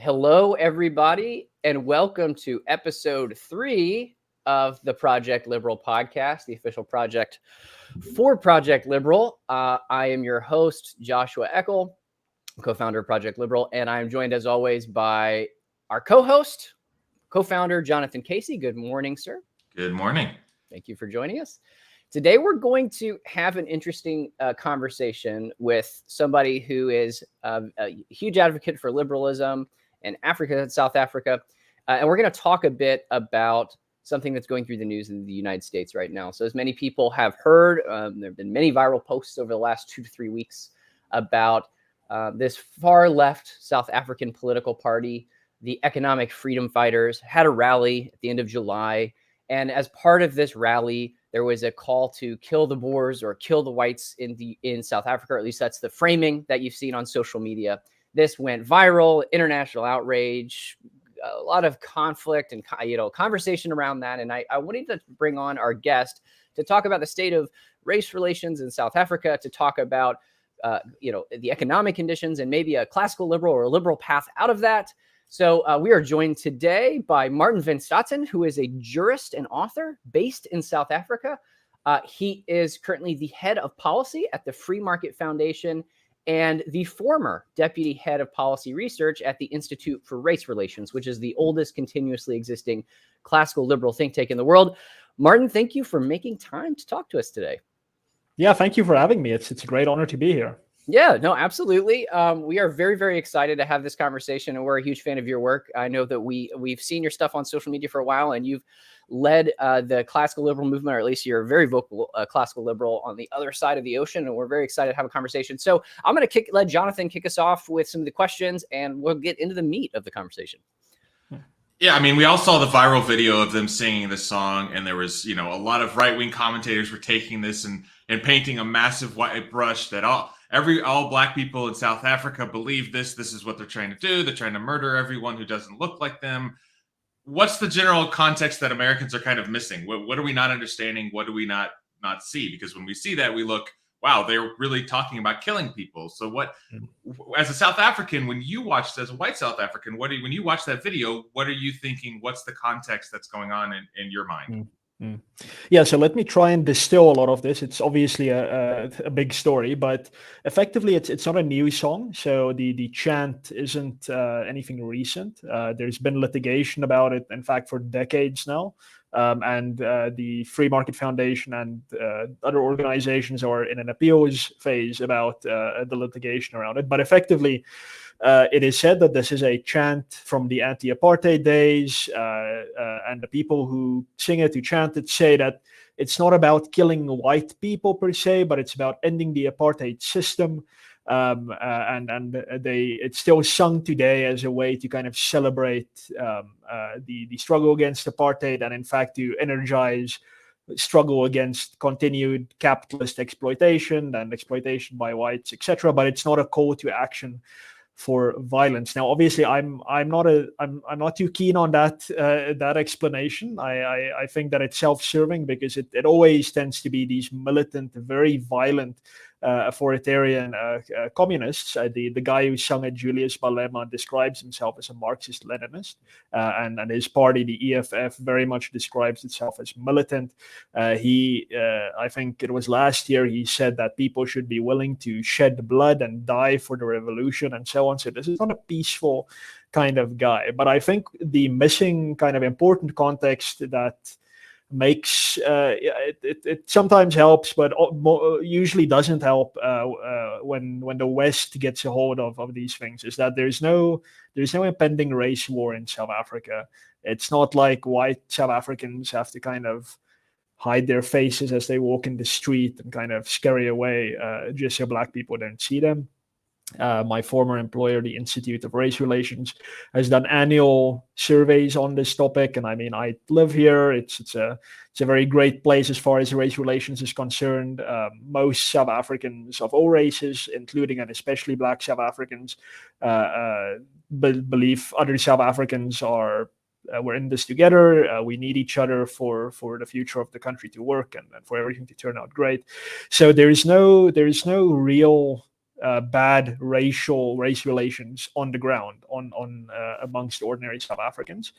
Hello, everybody, and welcome to episode 3 of the Project Liberal podcast, the official project for Project Liberal. I am your host, Joshua Eckel, co-founder of Project Liberal, and I'm joined, as always, by our co-host, co-founder, Jonathan Casey. Good morning, sir. Good morning. Thank you for joining us. Today, we're going to have an interesting conversation with somebody who is a huge advocate for liberalism in Africa and South Africa. And we're going to talk a bit about something that's going through the news in the United States right now. So as many people have heard, there have been many viral posts over the last 2 to 3 weeks about this far left South African political party. The Economic Freedom Fighters had a rally at the end of July. And as part of this rally, there was a call to kill the Boers or kill the whites in South Africa, or at least that's the framing that you've seen on social media. This went viral, international outrage, a lot of conflict and conversation around that. And I wanted to bring on our guest to talk about the state of race relations in South Africa, to talk about the economic conditions and maybe a classical liberal or a liberal path out of that. So we are joined today by Martin van Staden, who is a jurist and author based in South Africa. He is currently the head of policy at the Free Market Foundation and the former deputy head of policy research at the Institute for Race Relations, which is the oldest continuously existing classical liberal think tank in the world. Martin, thank you for making time to talk to us today. Yeah, thank you for having me. It's a great honor to be here. Yeah, no, absolutely. We are very, very excited to have this conversation, and we're a huge fan of your work. I know that we've seen your stuff on social media for a while, and you've led the classical liberal movement, or at least you're a very vocal classical liberal on the other side of the ocean, and we're very excited to have a conversation. So I'm going to let Jonathan kick us off with some of the questions, and we'll get into the meat of the conversation. Yeah, I mean, we all saw the viral video of them singing this song, and there was, a lot of right-wing commentators were taking this and painting a massive white brush that all black people in South Africa believe this. This is what they're trying to do. They're trying to murder everyone who doesn't look like them. What's the general context that Americans are kind of missing? What are we not understanding? What do we not see? Because when we see that, we look, wow, they're really talking about killing people. So as a South African, when you watched, as a white South African, when you watch that video, what are you thinking? What's the context that's going on in your mind? Yeah, so let me try and distill a lot of this. It's obviously a big story, but effectively it's not a new song. So the chant isn't anything recent. There's been litigation about it, in fact, for decades now. And the Free Market Foundation and other organizations are in an appeals phase about the litigation around it. But effectively, it is said that this is a chant from the anti-apartheid days, and the people who sing it, who chant it, say that it's not about killing white people per se, but it's about ending the apartheid system. It's still sung today as a way to kind of celebrate the struggle against apartheid, and in fact to energize struggle against continued capitalist exploitation and exploitation by whites, etc. But it's not a call to action for violence. Now, obviously, I'm not too keen on that explanation. I think that it's self-serving, because it always tends to be these militant, very violent authoritarian communists. The guy who sung it, Julius Malema, describes himself as a Marxist-Leninist, and his party, the EFF, very much describes itself as militant. I think it was last year, he said that people should be willing to shed blood and die for the revolution and so on. So this is not a peaceful kind of guy. But I think the missing kind of important context that makes it sometimes helps, but usually doesn't help when the West gets a hold of these things, is that there's no impending race war in South Africa. It's not like white South Africans have to kind of hide their faces as they walk in the street and kind of scurry away just so black people don't see them. My former employer, the Institute of Race Relations, has done annual surveys on this topic, and I mean, I live here. It's a very great place as far as race relations is concerned. Most South Africans of all races, including and especially Black South Africans, believe other South Africans are. We're in this together. We need each other for the future of the country to work and for everything to turn out great. So there is no real bad race relations on the ground, amongst ordinary South Africans.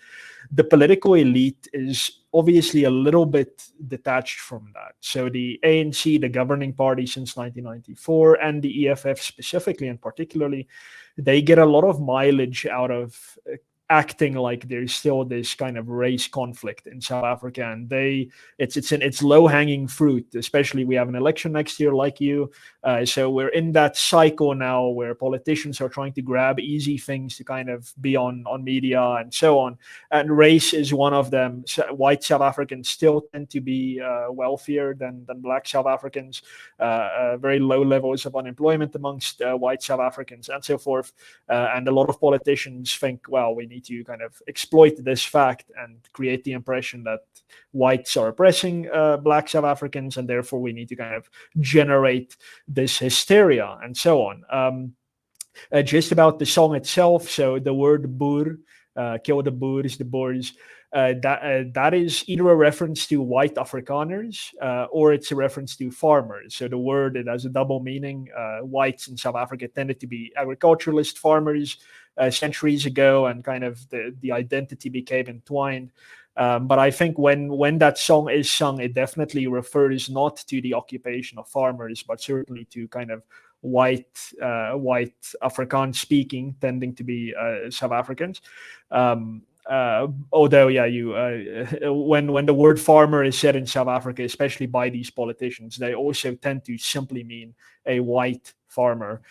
The political elite is obviously a little bit detached from that. So the ANC, the governing party since 1994, and the EFF specifically and particularly, they get a lot of mileage out of acting like there's still this kind of race conflict in South Africa, and it's low-hanging fruit. Especially, we have an election next year, like you, so we're in that cycle now where politicians are trying to grab easy things to kind of be on media and so on. And race is one of them. So white South Africans still tend to be wealthier than Black South Africans. Very low levels of unemployment amongst white South Africans, and so forth. And a lot of politicians think, well, we need to kind of exploit this fact and create the impression that whites are oppressing Black South Africans, and therefore we need to kind of generate this hysteria and so on. Just about the song itself, so the word Boer, kill the Boers, the Boers, that is either a reference to white Afrikaners or it's a reference to farmers. So the word, it has a double meaning. Whites in South Africa tended to be agriculturalist farmers centuries ago, and kind of the identity became entwined. But I think when that song is sung, it definitely refers not to the occupation of farmers, but certainly to kind of white Afrikaans speaking, tending to be South Africans. Although, yeah, when the word farmer is said in South Africa, especially by these politicians, they also tend to simply mean a white farmer,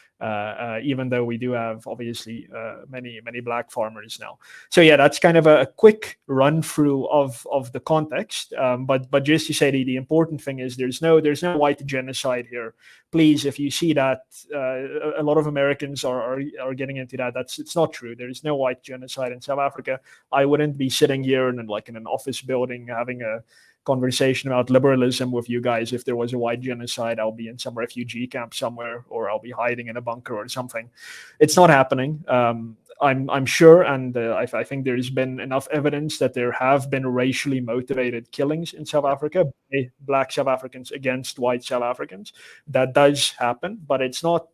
even though we do have obviously many Black farmers now. So yeah, that's kind of a quick run through of the context. But just to say, the important thing is there's no white genocide here. Please, if you see that a lot of Americans are getting into that, it's not true. There is no white genocide in South Africa. I wouldn't be sitting here in an office building having a conversation about liberalism with you guys if there was a white genocide. I'll be in some refugee camp somewhere, or I'll be hiding in a bunker or something. It's not happening. I'm sure, and I think there's been enough evidence that there have been racially motivated killings in South Africa by Black South Africans against white South Africans. That does happen, but it's not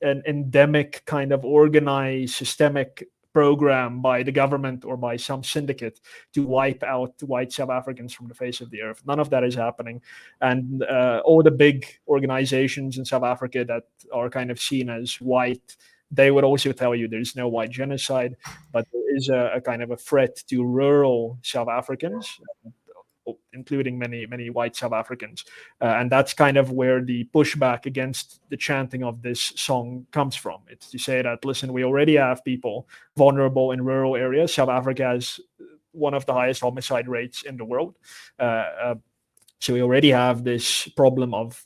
an endemic kind of organized systemic program by the government or by some syndicate to wipe out white South Africans from the face of the earth. None of that is happening. And all the big organizations in South Africa that are kind of seen as white, they would also tell you there's no white genocide, but there is a kind of a threat to rural South Africans, including many white South Africans. And that's kind of where the pushback against the chanting of this song comes from. It's to say that, listen, we already have people vulnerable in rural areas. South Africa has one of the highest homicide rates in the world. So we already have this problem of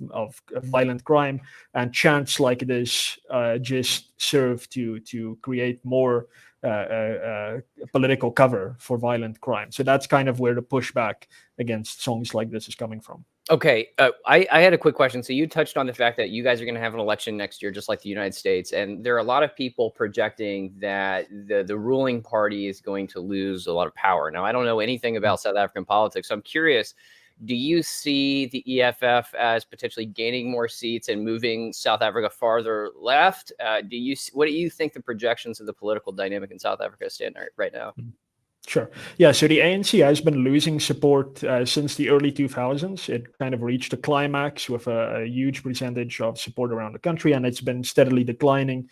violent crime, and chants like this just serve to create more political cover for violent crime. So that's kind of where the pushback against songs like this is coming from. Okay, I had a quick question. So you touched on the fact that you guys are going to have an election next year, just like the United States, and there are a lot of people projecting that the ruling party is going to lose a lot of power. Now, I don't know anything about South African politics, so I'm curious. Do you see the EFF as potentially gaining more seats and moving South Africa farther left? What do you think the projections of the political dynamic in South Africa stand right now? Sure. Yeah, so the ANC has been losing support since the early 2000s. It kind of reached a climax with a huge percentage of support around the country, and it's been steadily declining.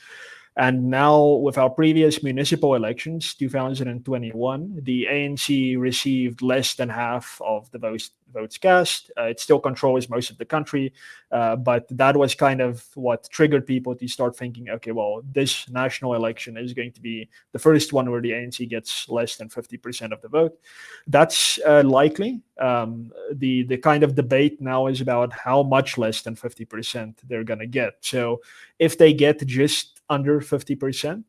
And now, with our previous municipal elections, 2021, the ANC received less than half of the votes cast. It still controls most of the country, but that was kind of what triggered people to start thinking, okay, well, this national election is going to be the first one where the ANC gets less than 50% of the vote. That's likely. The kind of debate now is about how much less than 50% they're going to get. So if they get just under 50%,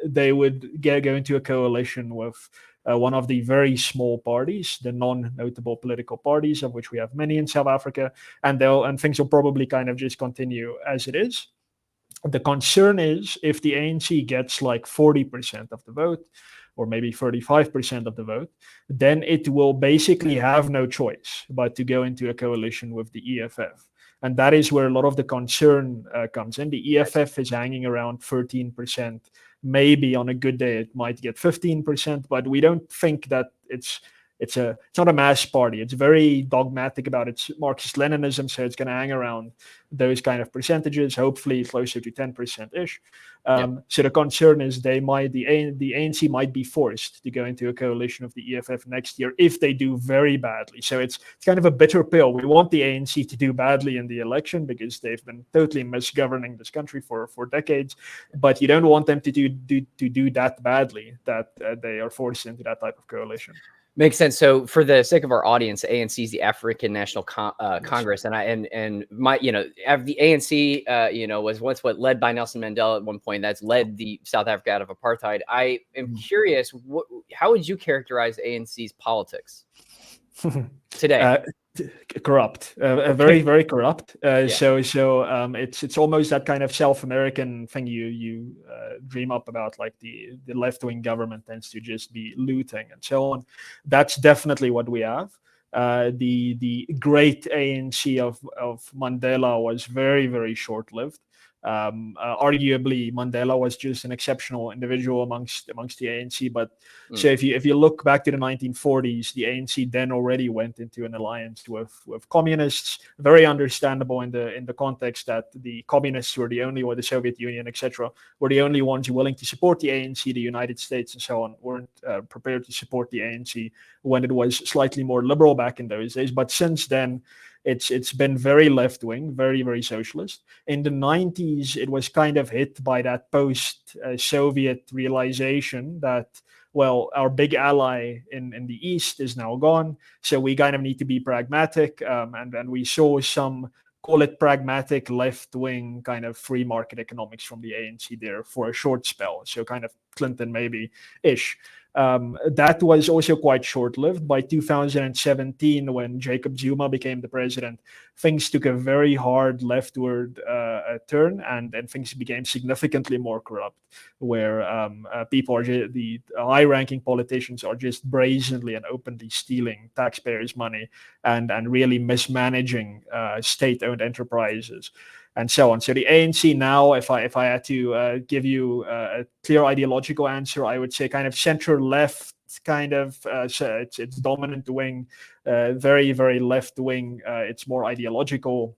they would go into a coalition with one of the very small parties, the non-notable political parties, of which we have many in South Africa, and things will probably kind of just continue as it is. The concern is if the ANC gets like 40% of the vote, or maybe 35% of the vote, then it will basically have no choice but to go into a coalition with the EFF. And that is where a lot of the concern comes in. The EFF is hanging around 13%. Maybe on a good day it might get 15%, but we don't think that it's not a mass party. It's very dogmatic about its Marxist-Leninism, so it's going to hang around those kind of percentages, hopefully closer to 10%-ish. So the concern is the ANC might be forced to go into a coalition of the EFF next year if they do very badly. So it's kind of a bitter pill. We want the ANC to do badly in the election because they've been totally misgoverning this country for decades, but you don't want them to do that badly that they are forced into that type of coalition. Makes sense. So, for the sake of our audience, ANC is the African National Congress, and my, the ANC, was once led by Nelson Mandela at one point. That's led the South Africa out of apartheid. I am curious, how would you characterize ANC's politics today? Corrupt, very, very corrupt. So it's almost that kind of South-American thing you dream up about, like the left-wing government tends to just be looting and so on. That's definitely what we have. The great ANC of Mandela was very, very short-lived. Arguably, Mandela was just an exceptional individual amongst the ANC. But so if you look back to the 1940s, the ANC then already went into an alliance with communists. Very understandable in the context that the communists were the Soviet Union, etc., were the only ones willing to support the ANC. The United States and so on weren't prepared to support the ANC when it was slightly more liberal back in those days. But since then, it's been very left-wing, very, very socialist. In the 90s, it was kind of hit by that post-Soviet realization that, well, our big ally in the East is now gone, so we kind of need to be pragmatic. And we saw some, call it pragmatic left-wing kind of free market economics from the ANC there for a short spell. So kind of Clinton maybe-ish. That was also quite short-lived. By 2017, when Jacob Zuma became the president, things took a very hard leftward turn, and things became significantly more corrupt, where the high-ranking politicians are just brazenly and openly stealing taxpayers' money and really mismanaging state-owned enterprises, and so on. So the ANC now, if I had to give you a clear ideological answer, I would say kind of center-left, kind of so it's dominant wing, very, very left wing. It's more ideological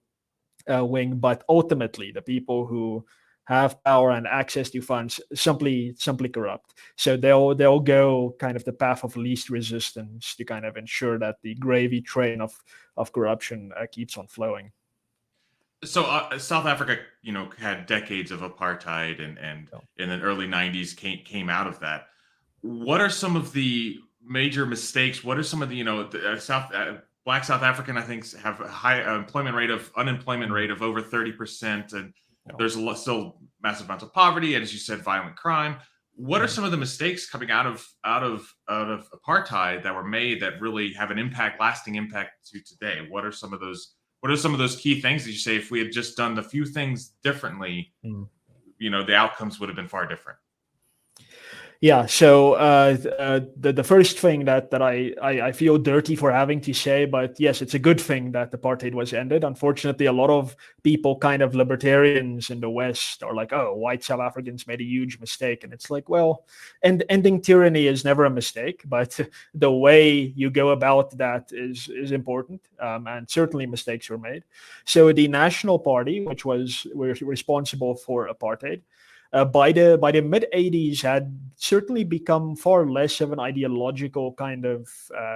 wing, but ultimately the people who have power and access to funds simply corrupt. So they'll go kind of the path of least resistance to kind of ensure that the gravy train of corruption keeps on flowing. So South Africa, had decades of apartheid, and in the early 90s came out of that. What are some of the major mistakes? What are some of the, Black South African, I think, have a high unemployment rate of over 30%, and there's still massive amounts of poverty, and as you said, violent crime. What are some of the mistakes coming out of apartheid that were made that really have an lasting impact to today? What are some of those key things that you say, if we had just done a few things differently, the outcomes would have been far different? Yeah, so the first thing that I feel dirty for having to say, but yes, it's a good thing that apartheid was ended. Unfortunately, a lot of people, kind of libertarians in the West, are like, oh, white South Africans made a huge mistake. And it's like, well, ending tyranny is never a mistake, but the way you go about that is important. And certainly mistakes were made. So the National Party, which was responsible for apartheid, by the mid 80s had certainly become far less of an ideological kind of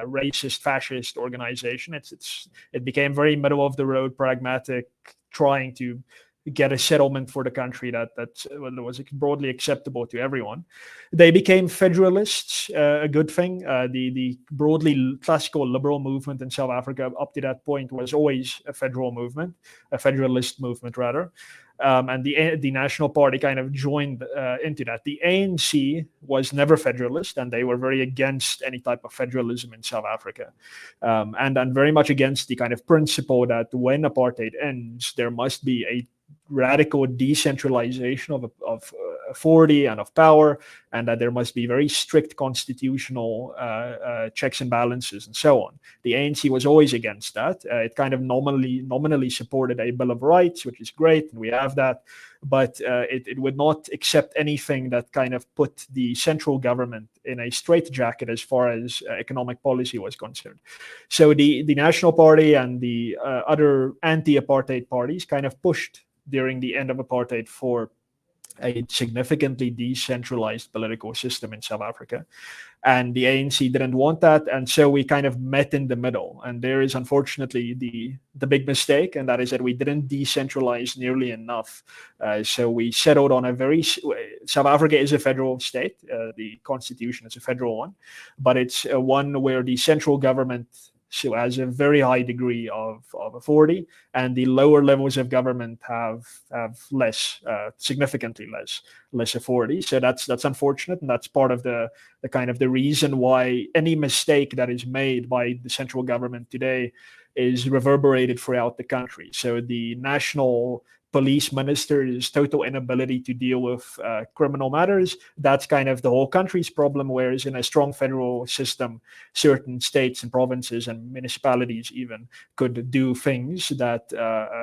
racist, fascist organization. It became very middle of the road, pragmatic, trying to get a settlement for the country that was broadly acceptable to everyone. They became federalists, a good thing. The broadly classical liberal movement in South Africa up to that point was always a federalist movement rather. And the National Party kind of joined into that. The ANC was never federalist, and they were very against any type of federalism in South Africa, and very much against the kind of principle that when apartheid ends, there must be a radical decentralization of authority and of power, and that there must be very strict constitutional checks and balances and so on. The ANC was always against that. It kind of nominally supported a Bill of Rights, which is great, and we have that, but it would not accept anything that kind of put the central government in a straitjacket as far as economic policy was concerned. So the National Party and the other anti-apartheid parties kind of pushed during the end of apartheid for a significantly decentralized political system in South Africa. And the ANC didn't want that. And so we kind of met in the middle. And there is unfortunately the big mistake, and that is that we didn't decentralize nearly enough. So we settled on South Africa is a federal state. The constitution is a federal one, but it's one where the central government has a very high degree of authority, and the lower levels of government have less, significantly less authority. So that's unfortunate, and that's part of the kind of the reason why any mistake that is made by the central government today is reverberated throughout the country. So the national police minister's total inability to deal with criminal matters, that's kind of the whole country's problem, whereas in a strong federal system, certain states and provinces and municipalities even could do things that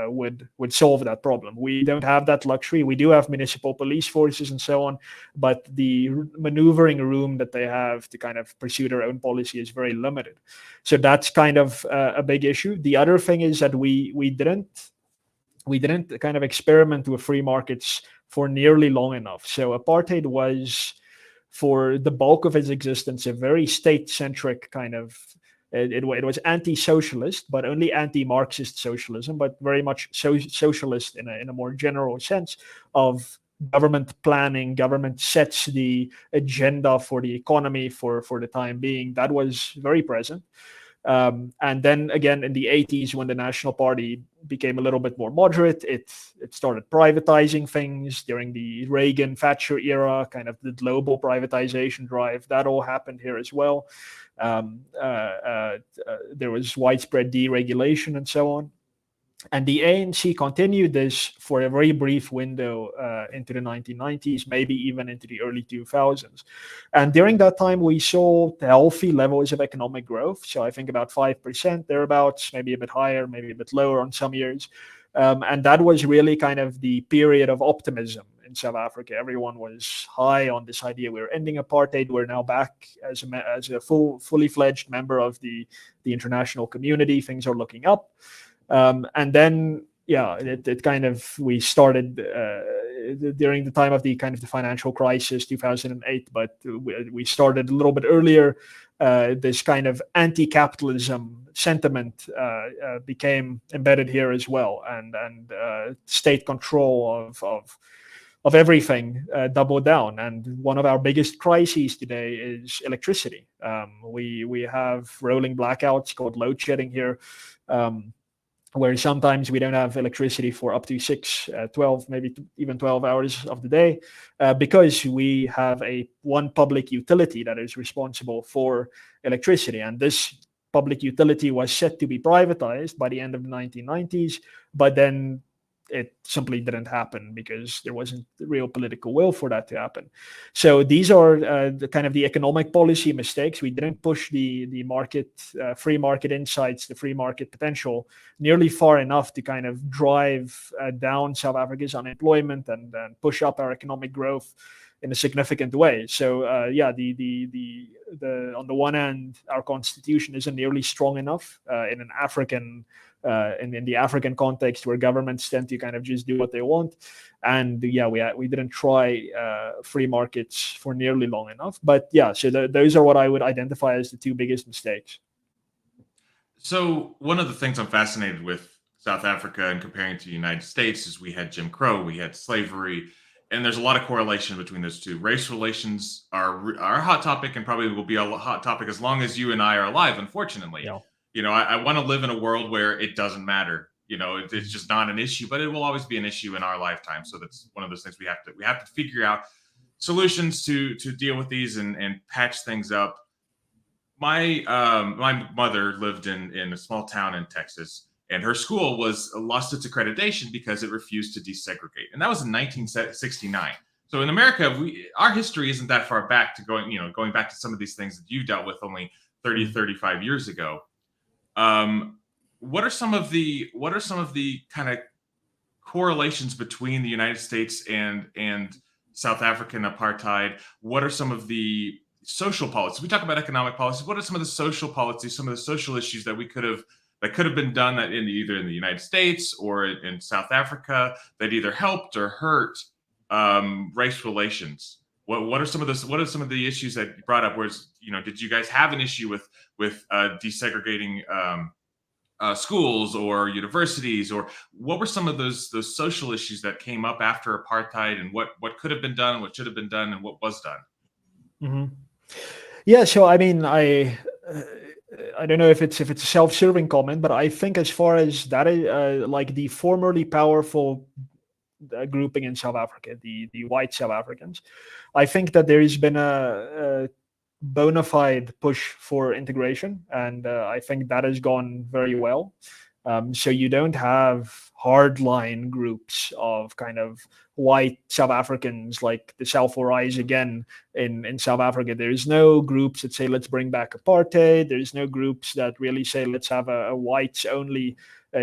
would solve that problem. We don't have that luxury. We do have municipal police forces and so on, but the maneuvering room that they have to kind of pursue their own policy is very limited. So that's kind of a big issue. The other thing is that we didn't kind of experiment with free markets for nearly long enough. So apartheid was, for the bulk of its existence, a very state-centric kind of, it was anti-socialist, but only anti-Marxist socialism, but very much socialist in a more general sense of government planning. Government sets the agenda for the economy for the time being. That was very present. And then again, in the 80s, when the National Party became a little bit more moderate, it started privatizing things during the Reagan-Thatcher era, kind of the global privatization drive. That all happened here as well. There was widespread deregulation and so on. And the ANC continued this for a very brief window into the 1990s, maybe even into the early 2000s. And during that time, we saw healthy levels of economic growth. So I think about 5% thereabouts, maybe a bit higher, maybe a bit lower on some years. And that was really kind of the period of optimism in South Africa. Everyone was high on this idea. We're ending apartheid. We're now back as a fully fledged member of the international community. Things are looking up. And then, it kind of, we started during the time of the kind of the financial crisis, 2008, but we started a little bit earlier. This kind of anti-capitalism sentiment became embedded here as well, and state control of everything doubled down. And one of our biggest crises today is electricity. We have rolling blackouts called load shedding here. Where sometimes we don't have electricity for up to 6, 12, maybe even 12 hours of the day, because we have one public utility that is responsible for electricity. And this public utility was set to be privatized by the end of the 1990s, but then it simply didn't happen because there wasn't the real political will for that to happen. So these are the kind of the economic policy mistakes. We didn't push the market, free market insights, the free market potential nearly far enough to kind of drive down South Africa's unemployment and push up our economic growth in a significant way. So on the one hand, our constitution isn't nearly strong enough in an African in the African context, where governments tend to kind of just do what they want. And we didn't try free markets for nearly long enough. But so those are what I would identify as the two biggest mistakes. So one of the things I'm fascinated with South Africa and comparing to the United States is we had Jim Crow, we had slavery, and there's a lot of correlation between those two. Race relations are a hot topic, and probably will be a hot topic as long as you and I are alive, unfortunately. Yeah. I want to live in a world where it doesn't matter. It's just not an issue, but it will always be an issue in our lifetime. So that's one of those things we have to figure out solutions to deal with these and patch things up. My mother lived in a small town in Texas, and her school lost its accreditation because it refused to desegregate. And that was in 1969. So in America, our history isn't that far back to going back to some of these things that you dealt with only 30, 35 years ago. What are some of the kind of correlations between the United States and South African apartheid? What are some of the social policies? We talk about economic policies. What are some of the social policies, some of the social issues that could have been done either in the United States or in South Africa that either helped or hurt race relations? What are some of the issues that you brought up? Whereas, did you guys have an issue with desegregating schools or universities, or what were some of those social issues that came up after apartheid, and what could have been done, what should have been done, and what was done? Mm-hmm. Yeah, so I mean, I don't know if it's a self-serving comment, but I think as far as that is, like the formerly powerful grouping in South Africa, the white South Africans, I think that there has been a bona fide push for integration, and I think that has gone very well. So you don't have hardline groups of kind of white South Africans like the South will rise again in South Africa. There's no groups that say let's bring back apartheid. There's no groups that really say let's have a whites only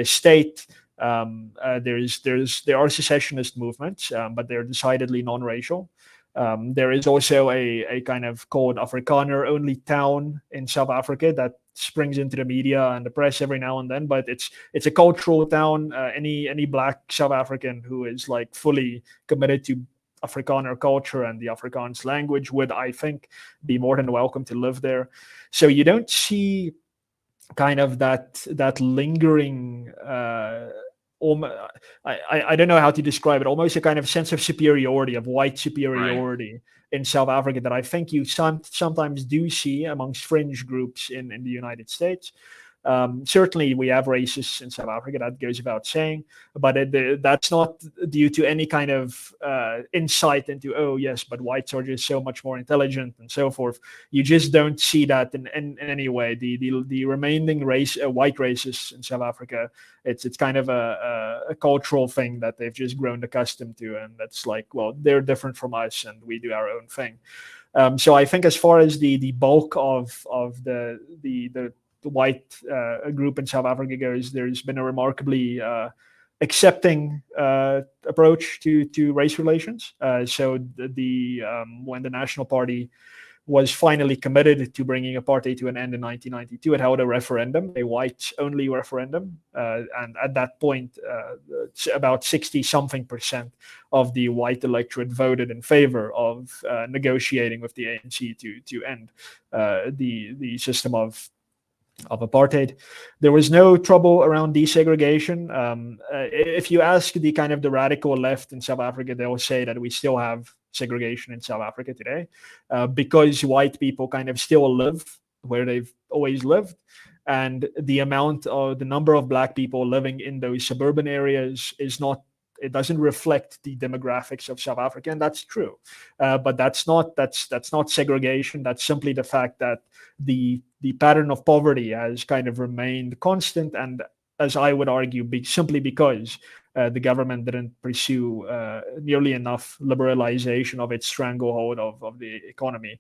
state. There are secessionist movements, but they're decidedly non-racial. There is also a kind of called Afrikaner only town in South Africa that springs into the media and the press every now and then, but it's a cultural town. Any black South African who is like fully committed to Afrikaner culture and the Afrikaans language would, I think, be more than welcome to live there. So you don't see kind of that lingering I don't know how to describe it, almost a kind of sense of superiority, of white superiority in South Africa that I think you sometimes do see amongst fringe groups in the United States. Certainly, we have racists in South Africa, that goes without saying, but that's not due to any kind of insight into, oh, yes, but whites are just so much more intelligent and so forth. You just don't see that in any way. The remaining white racists in South Africa, it's kind of a cultural thing that they've just grown accustomed to, and that's like, well, they're different from us and we do our own thing. So I think as far as the bulk of the white group in South Africa goes, there's been a remarkably accepting approach to race relations. So when the National Party was finally committed to bringing apartheid to an end in 1992, it held a referendum, a whites-only referendum, and at that point, about 60-something% of the white electorate voted in favor of negotiating with the ANC to end the system of apartheid. There was no trouble around desegregation. If you ask the kind of the radical left in South Africa, they will say that we still have segregation in South Africa today because white people kind of still live where they've always lived. And the number of black people living in those suburban areas it doesn't reflect the demographics of South Africa, and that's true. But that's not segregation. That's simply the fact that the pattern of poverty has kind of remained constant, and as I would argue, simply because the government didn't pursue nearly enough liberalization of its stranglehold of the economy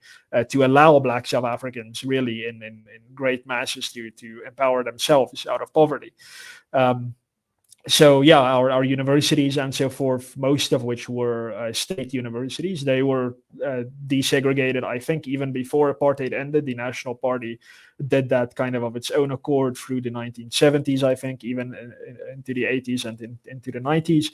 to allow black South Africans really in great masses to empower themselves out of poverty. So yeah, our universities and so forth, most of which were state universities, they were desegregated. I think even before apartheid ended, the National Party did that kind of its own accord through the 1970s, I think, even into the 80s and into the 90s.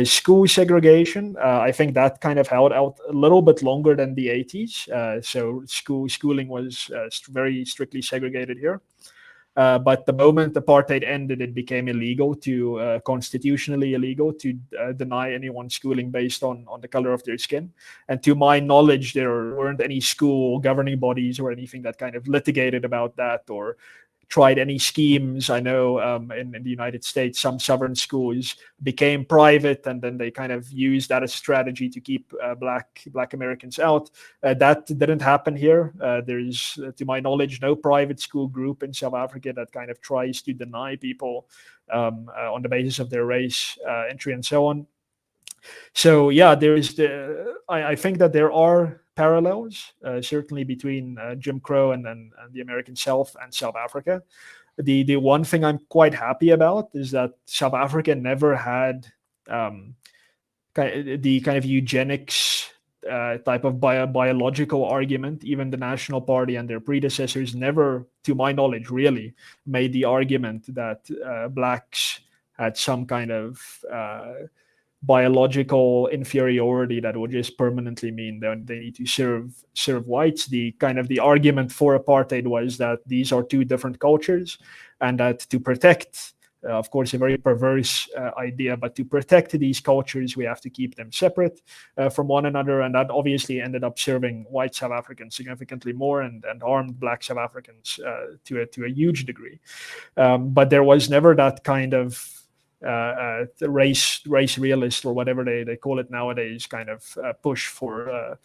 School segregation, I think that kind of held out a little bit longer than the 80s. So schooling was very strictly segregated here. But the moment apartheid ended, it became illegal constitutionally illegal to deny anyone schooling based on the color of their skin. And to my knowledge, there weren't any school governing bodies or anything that kind of litigated about that or tried any schemes. I know in the United States, some sovereign schools became private, and then they kind of used that as a strategy to keep Black Americans out. That didn't happen here. There's, to my knowledge, no private school group in South Africa that kind of tries to deny people on the basis of their race, entry, and so on. So yeah, I think that there are parallels, certainly between Jim Crow and the American South and South Africa. The one thing I'm quite happy about is that South Africa never had um, the kind of eugenics type of biological argument. Even the National Party and their predecessors never, to my knowledge, really made the argument that blacks had some kind of biological inferiority that would just permanently mean that they need to serve whites. The kind of the argument for apartheid was that these are two different cultures, and that to protect, of course, a very perverse idea, but to protect these cultures, we have to keep them separate from one another. And that obviously ended up serving white South Africans significantly more, and harmed black South Africans to a huge degree. But there was never that kind of race realist, or whatever they call it nowadays, kind of push for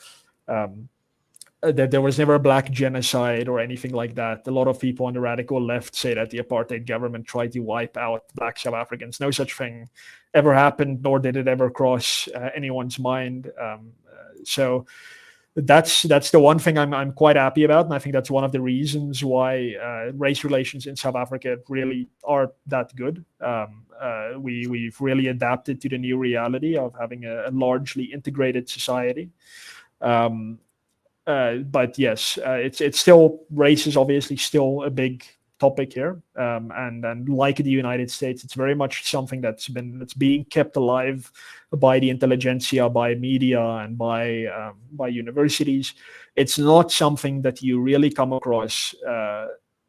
that there was never a black genocide or anything like that. A lot of people on the radical left say that the apartheid government tried to wipe out black South Africans. No such thing ever happened, nor did it ever cross anyone's mind. So that's the one thing I'm quite happy about, and I think that's one of the reasons why race relations in South Africa really are that good. We've really adapted to the new reality of having a largely integrated society. But yes, it's still, race is obviously still a big topic here, and like the United States, it's very much something that's being kept alive by the intelligentsia, by media, and by universities. It's not something that you really come across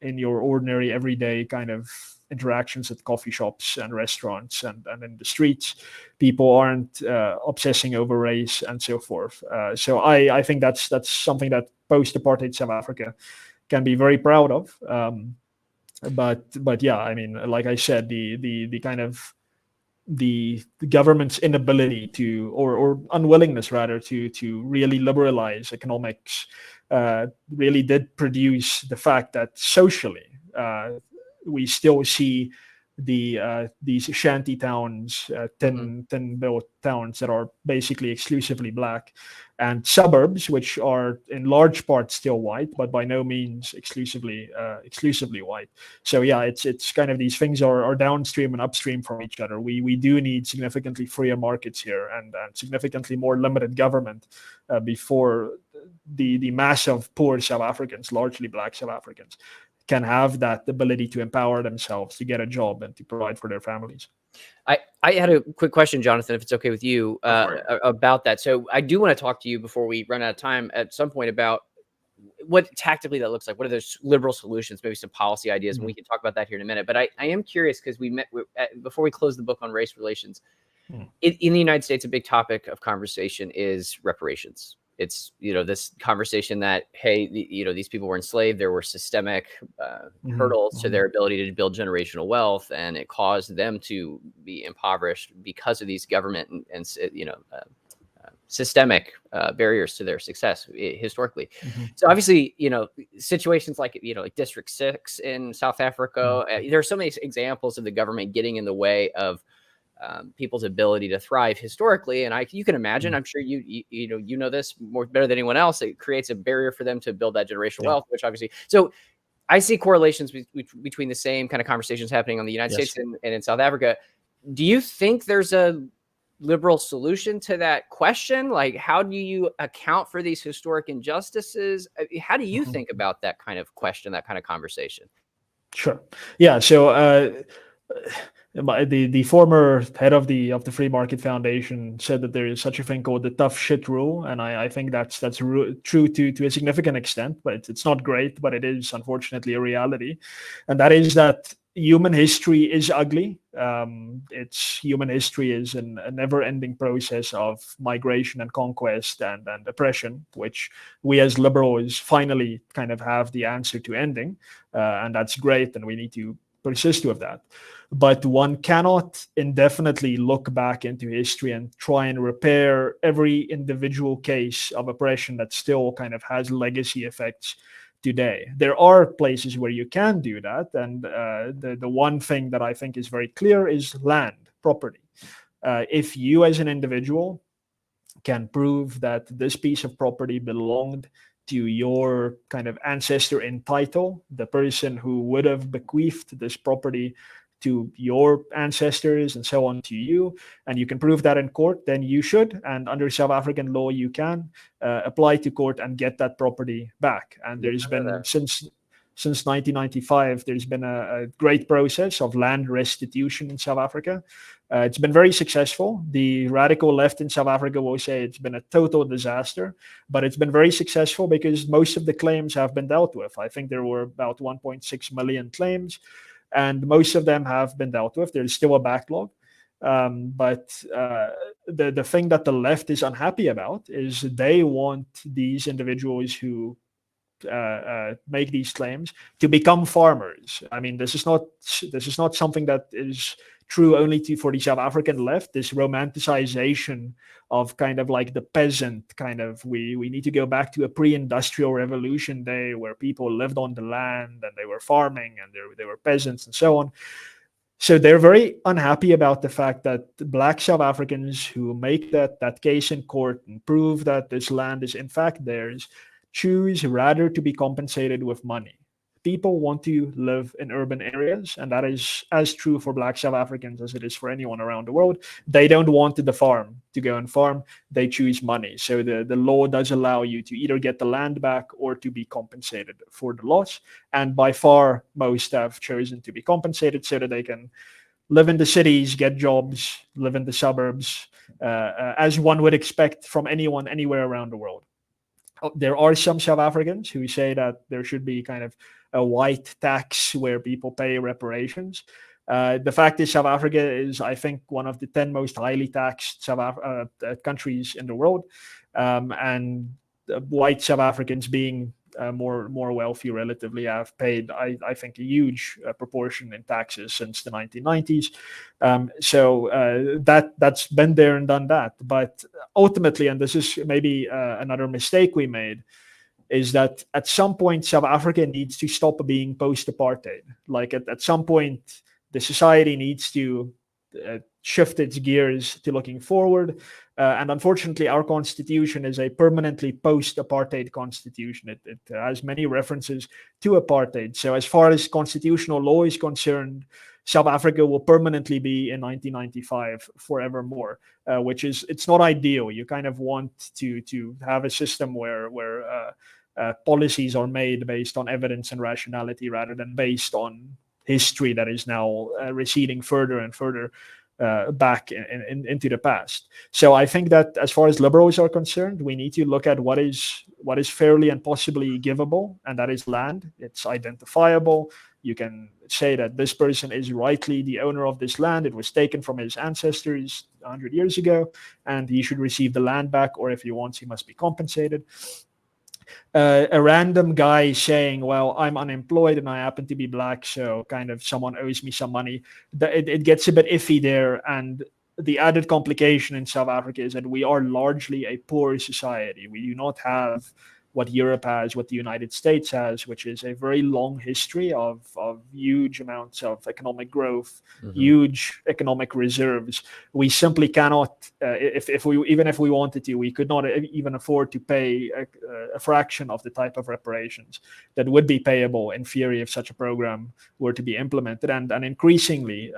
in your ordinary everyday kind of interactions at coffee shops and restaurants and in the streets. People aren't obsessing over race and so forth. So I think that's something that post-apartheid South Africa can be very proud of. But yeah, I mean, like I said, the kind of the government's inability to, or unwillingness rather, to really liberalize economics really did produce the fact that socially we still see these shanty towns, tin built towns that are basically exclusively black, and suburbs which are in large part still white, but by no means exclusively white. So yeah, it's kind of, these things are downstream and upstream from each other. We do need significantly freer markets here, and significantly more limited government before the mass of poor South Africans, largely black South Africans, can have that ability to empower themselves, to get a job, and to provide for their families. I had a quick question, Jonathan, if it's okay with you, about that. So I do want to talk to you before we run out of time at some point about what tactically that looks like. What are those liberal solutions, maybe some policy ideas, and we can talk about that here in a minute. But I am curious, because we met before we closed the book on race relations. In the United States, a big topic of conversation is reparations. It's, this conversation that, hey, these people were enslaved. There were systemic hurdles to their ability to build generational wealth, and it caused them to be impoverished because of these government and systemic barriers to their success historically. So obviously, situations like, like District 6 in South Africa, there are so many examples of the government getting in the way of people's ability to thrive historically. And you can imagine, I'm sure you know this better than anyone else, it creates a barrier for them to build that generational wealth, which obviously, so I see correlations between the same kind of conversations happening on the United States and in South Africa. Do you think there's a liberal solution to that question? Like, how do you account for these historic injustices? How do you think about that kind of question, that kind of conversation? Sure. Yeah. So the former head of the Free Market Foundation said that there is such a thing called the tough shit rule, and I think that's true to a significant extent, but it's not great, but it is unfortunately a reality, and that is that human history is ugly. Human history is a never-ending process of migration and conquest and oppression, which we as liberals finally kind of have the answer to ending, and that's great, and we need to persist with that. But one cannot indefinitely look back into history and try and repair every individual case of oppression that still kind of has legacy effects today. There are places where you can do that, and the one thing that I think is very clear is land, property. If you as an individual can prove that this piece of property belonged to your kind of ancestor in title, the person who would have bequeathed this property to your ancestors and so on to you, and you can prove that in court, then you should, and under South African law, you can apply to court and get that property back. And there's been, since 1995, there's been a great process of land restitution in South Africa. It's been very successful. The radical left in South Africa will say it's been a total disaster, but it's been very successful because most of the claims have been dealt with. I think there were about 1.6 million claims, and most of them have been dealt with. There's still a backlog. But the thing that the left is unhappy about is they want these individuals who make these claims to become farmers. I mean, this is not something that is true only for the South African left. This romanticization of kind of like the peasant kind of, we need to go back to a pre-industrial revolution day where people lived on the land and they were farming and they were peasants and so on. So they're very unhappy about the fact that Black South Africans who make that case in court and prove that this land is in fact theirs choose rather to be compensated with money. People want to live in urban areas, and that is as true for Black South Africans as it is for anyone around the world. They don't want to go and farm. They choose money. So the law does allow you to either get the land back or to be compensated for the loss. And by far, most have chosen to be compensated so that they can live in the cities, get jobs, live in the suburbs, as one would expect from anyone anywhere around the world. There are some South Africans who say that there should be kind of a white tax where people pay reparations. The fact is, South Africa is, I think, one of the 10 most highly taxed countries in the world, and white South Africans being more wealthy relatively have paid, I think, a huge proportion in taxes since the 1990s. So that's been there and done that. But ultimately, and this is maybe another mistake we made, is that at some point South Africa needs to stop being post-apartheid. Like at some point, the society needs to shift its gears to looking forward. And unfortunately, our constitution is a permanently post-apartheid constitution. It has many references to apartheid. So as far as constitutional law is concerned, South Africa will permanently be in 1995 forevermore, which is, it's not ideal. You kind of want to have a system where policies are made based on evidence and rationality rather than based on history that is now receding further and further back into the past. So I think that as far as liberals are concerned, we need to look at what is fairly and possibly givable, and that is land. It's identifiable. You can say that this person is rightly the owner of this land. It was taken from his ancestors 100 years ago, and he should receive the land back, or if he wants, he must be compensated. A random guy saying, well, I'm unemployed and I happen to be Black, so kind of someone owes me some money. It gets a bit iffy there. And the added complication in South Africa is that we are largely a poor society. We do not have what Europe has, what the United States has, which is a very long history of huge amounts of economic growth, huge economic reserves. We simply cannot, if we wanted to, we could not even afford to pay a fraction of the type of reparations that would be payable in theory if such a program were to be implemented. And increasingly,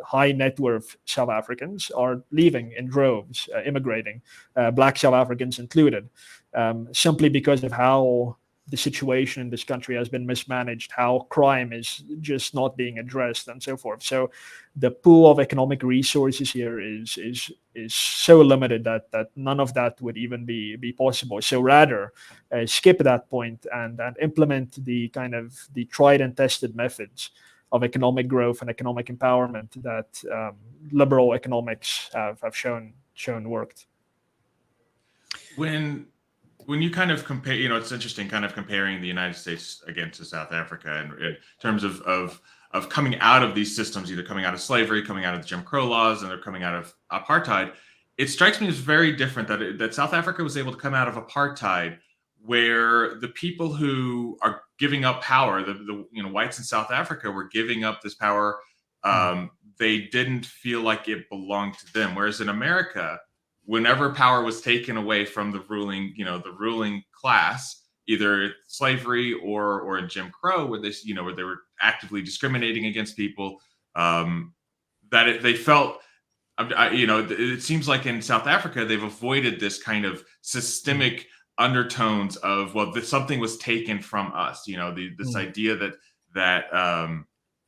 high net worth South Africans are leaving in droves, immigrating, Black South Africans included. Simply because of how the situation in this country has been mismanaged, how crime is just not being addressed, and so forth. So the pool of economic resources here is so limited that none of that would even be possible. So rather skip that point and implement the kind of the tried and tested methods of economic growth and economic empowerment that liberal economics have shown worked. When you kind of compare, it's interesting kind of comparing the United States against South Africa in terms of coming out of these systems, either coming out of slavery, coming out of the Jim Crow laws, and they're coming out of apartheid. It strikes me as very different that South Africa was able to come out of apartheid, where the people who are giving up power, the whites in South Africa were giving up this power they didn't feel like it belonged to them. Whereas in America, whenever power was taken away from the ruling class, either slavery or in Jim Crow, where where they were actively discriminating against people, they felt, it seems like in South Africa they've avoided this kind of systemic undertones of, well, something was taken from us. This idea that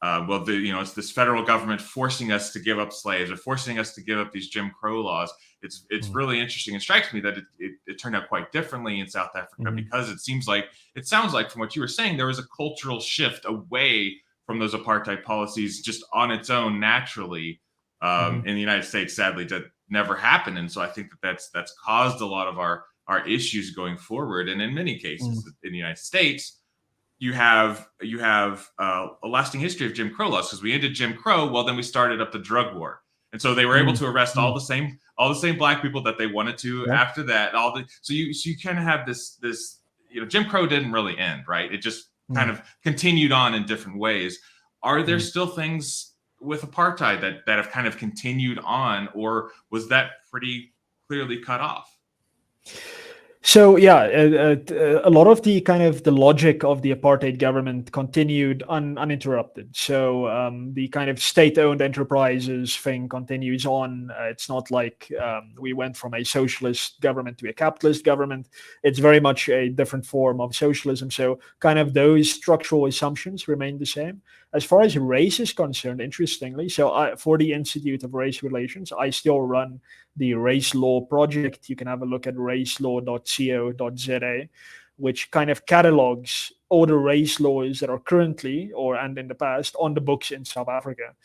it's this federal government forcing us to give up slaves or forcing us to give up these Jim Crow laws. It's really interesting. It strikes me that it turned out quite differently in South Africa, because it sounds like from what you were saying, there was a cultural shift away from those apartheid policies just on its own naturally. In the United States, sadly, that never happened. And so I think that's caused a lot of our issues going forward. And in many cases in the United States, you have a lasting history of Jim Crow laws, because we ended Jim Crow. Well, then we started up the drug war. And so they were able to arrest all the same Black people that they wanted to after that. So you kind of have this, Jim Crow didn't really end, right? It just kind of continued on in different ways. Are there still things with apartheid that have kind of continued on, or was that pretty clearly cut off? So a lot of the kind of the logic of the apartheid government continued uninterrupted. So the kind of state-owned enterprises thing continues on. It's not like we went from a socialist government to a capitalist government. It's very much a different form of socialism. So kind of those structural assumptions remain the same. As far as race is concerned, interestingly, for the Institute of Race Relations, I still run the Race Law Project. You can have a look at racelaw.co.za, which kind of catalogs all the race laws that are currently and in the past on the books in South Africa.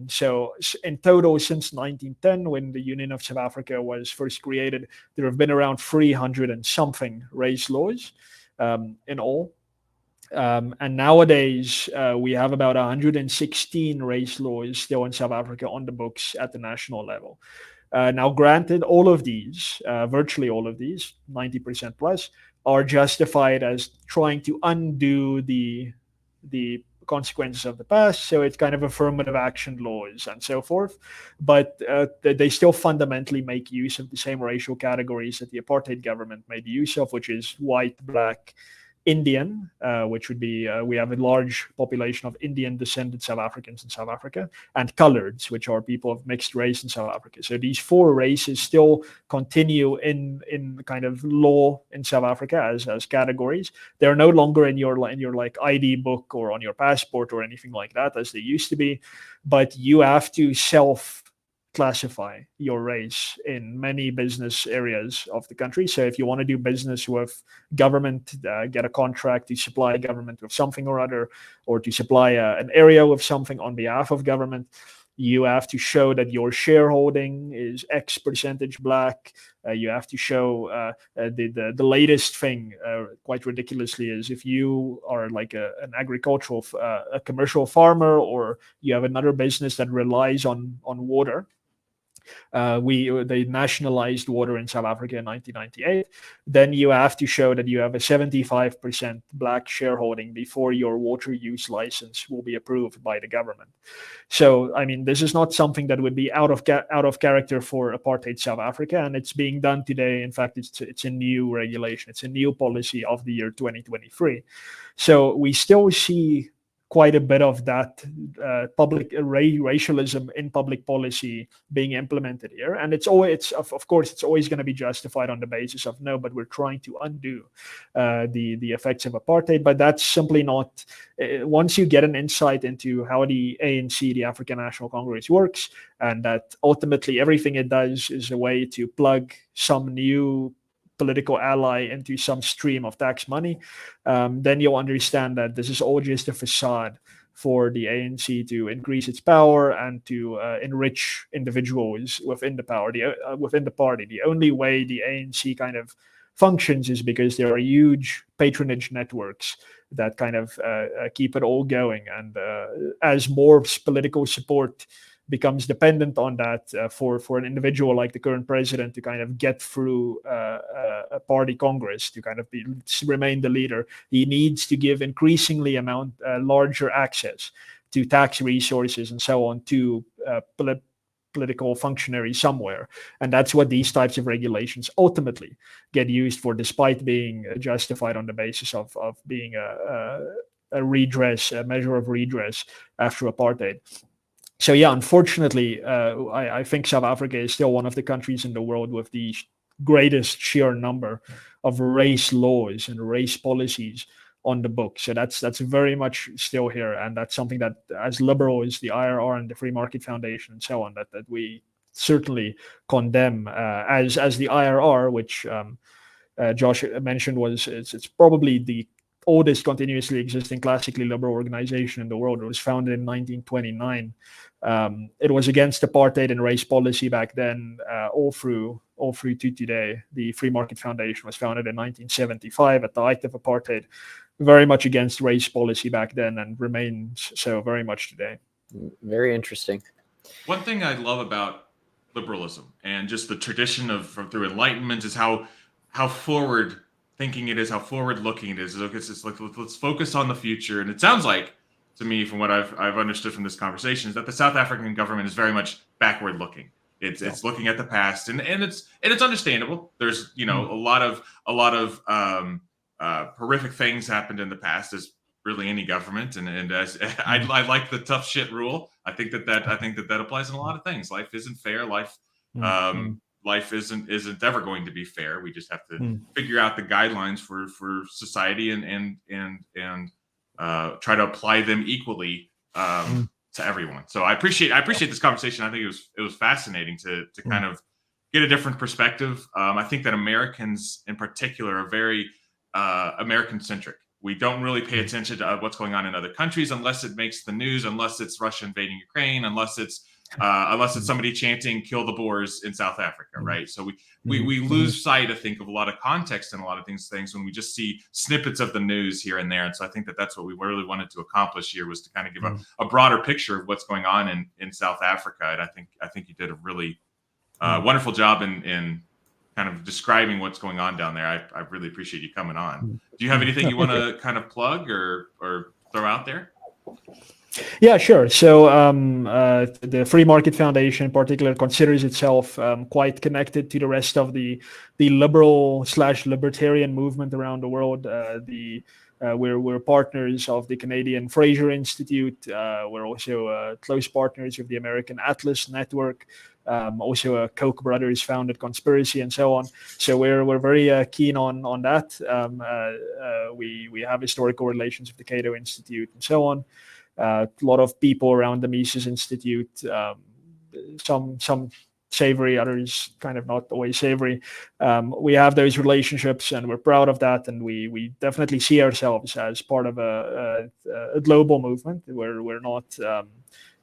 So in total, since 1910, when the Union of South Africa was first created, there have been around 300 and something race laws in all. And nowadays, we have about 116 race laws still in South Africa on the books at the national level. Now, granted, all of these, virtually all of these, 90% plus, are justified as trying to undo the consequences of the past. So it's kind of affirmative action laws and so forth. But they still fundamentally make use of the same racial categories that the apartheid government made use of, which is white, black, Indian, which would be, we have a large population of Indian descended South Africans in South Africa, and coloreds, which are people of mixed race in South Africa. So these four races still continue in kind of law in South Africa as categories. They're no longer in your like ID book or on your passport or anything like that as they used to be, but you have to classify your race in many business areas of the country. So if you want to do business with government, get a contract to supply government with something or other, or to supply an area with something on behalf of government, you have to show that your shareholding is X percentage black. You have to show the latest thing, quite ridiculously, is if you are like an agricultural, a commercial farmer, or you have another business that relies on water. They nationalized water in South Africa in 1998. Then you have to show that you have a 75% black shareholding before your water use license will be approved by the government. So, I mean, this is not something that would be out of character for apartheid South Africa, and it's being done today. In fact, it's a new regulation. It's a new policy of the year 2023. So we still see quite a bit of that public racialism in public policy being implemented here, and of course it's always going to be justified on the basis of no, but we're trying to undo the effects of apartheid. But that's simply not. Once you get an insight into how the ANC, the African National Congress, works, and that ultimately everything it does is a way to plug some new political ally into some stream of tax money, then you'll understand that this is all just a facade for the ANC to increase its power and to enrich individuals within the within the party. The only way the ANC kind of functions is because there are huge patronage networks that kind of keep it all going. And as more political support becomes dependent on that for an individual like the current president to kind of get through a party congress to kind of remain the leader, he needs to give increasingly larger access to tax resources and so on to political functionaries somewhere. And that's what these types of regulations ultimately get used for, despite being justified on the basis of being a redress, a measure of redress after apartheid. So yeah, unfortunately, I think South Africa is still one of the countries in the world with the greatest sheer number of race laws and race policies on the book. So that's very much still here, and that's something that, as liberal as the IRR and the Free Market Foundation and so on, that we certainly condemn. As the IRR, which Josh mentioned, it's probably the oldest continuously existing classically liberal organization in the world. It was founded in 1929. It was against apartheid and race policy back then, all through to today. The Free Market Foundation was founded in 1975 at the height of apartheid, very much against race policy back then, and remains so very much today. Very interesting. One thing I love about liberalism and just the tradition of through Enlightenment is how forward thinking it is, how forward looking it is. It's just like, let's focus on the future. And it sounds like, to me, from what I've understood from this conversation, is that the South African government is very much backward looking. It's looking at the past, and it's understandable. There's a lot of horrific things happened in the past, as really any government, and as I like the tough shit rule. I think that applies in a lot of things. Life isn't fair. Life isn't ever going to be fair. We just have to figure out the guidelines for society and try to apply them equally to everyone. So I appreciate this conversation. I think it was fascinating to kind of get a different perspective. I think that Americans in particular are very American centric. We don't really pay attention to what's going on in other countries unless it makes the news, unless it's Russia invading Ukraine, unless it's somebody chanting "Kill the Boers" in South Africa, right? So we lose sight, I think, of a lot of context and a lot of things when we just see snippets of the news here and there. And so I think that's what we really wanted to accomplish here, was to kind of give a broader picture of what's going on in South Africa. And I think you did a really wonderful job in kind of describing what's going on down there. I really appreciate you coming on. Do you have anything you want to kind of plug or throw out there? Yeah, sure. So the Free Market Foundation in particular considers itself quite connected to the rest of the liberal/libertarian movement around the world. We're partners of the Canadian Fraser Institute. We're also close partners of the American Atlas Network, also a Koch brothers founded conspiracy, and so on. So we're very keen on that. We have historical relations with the Cato Institute and so on. A lot of people around the Mises Institute, some savory, others kind of not always savory. We have those relationships, and we're proud of that. And we definitely see ourselves as part of a global movement. We're not.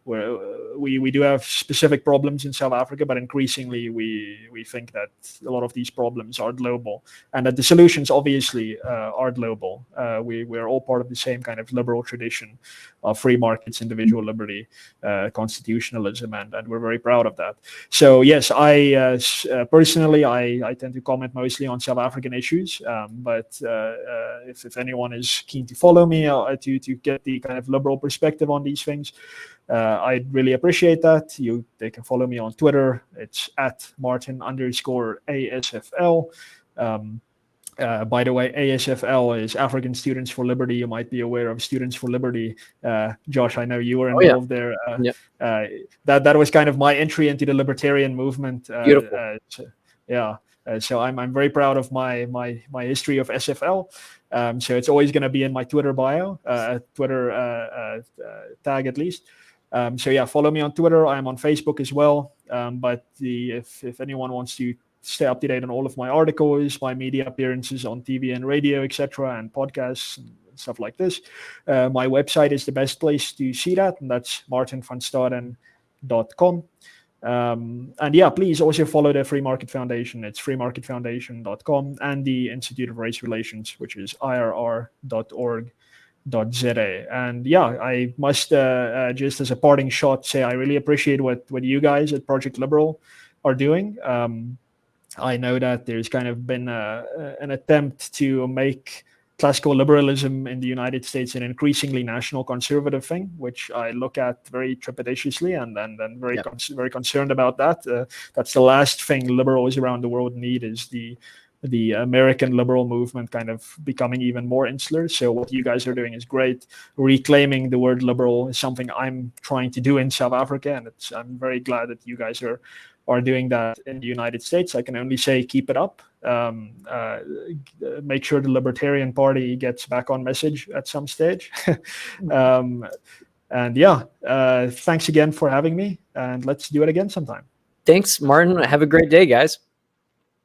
We do have specific problems in South Africa, but increasingly we think that a lot of these problems are global, and that the solutions obviously are global. We're all part of the same kind of liberal tradition of free markets, individual liberty, constitutionalism, and we're very proud of that. So yes, I personally I tend to comment mostly on South African issues, but if anyone is keen to follow me to get the kind of liberal perspective on these things, I'd really appreciate that. They can follow me on Twitter. It's at Martin_ASFL. By the way, ASFL is African Students for Liberty. You might be aware of Students for Liberty. Josh, I know you were involved there. That was kind of my entry into the libertarian movement. Beautiful. So I'm very proud of my history of SFL. So it's always going to be in my Twitter bio, Twitter tag at least. So yeah, follow me on Twitter. I'm on Facebook as well. But if anyone wants to stay up to date on all of my articles, my media appearances on TV and radio, etc., and podcasts and stuff like this, my website is the best place to see that, and that's martinvanstaden.com. And yeah, please also follow the Free Market Foundation. It's freemarketfoundation.com, and the Institute of Race Relations, which is irr.org.za. And yeah, I must just as a parting shot say I really appreciate what you guys at Project Liberal are doing. I know that there's kind of been an attempt to make classical liberalism in the United States an increasingly national conservative thing, which I look at very trepidatiously and very very concerned about that. That's the last thing liberals around the world need, is the American liberal movement kind of becoming even more insular. So what you guys are doing is great. Reclaiming the word liberal is something I'm trying to do in South Africa, and I'm very glad that you guys are doing that in the United States. I can only say keep it up. Make sure the Libertarian Party gets back on message at some stage. And yeah, thanks again for having me, and let's do it again sometime. Thanks, Martin. Have a great day, guys.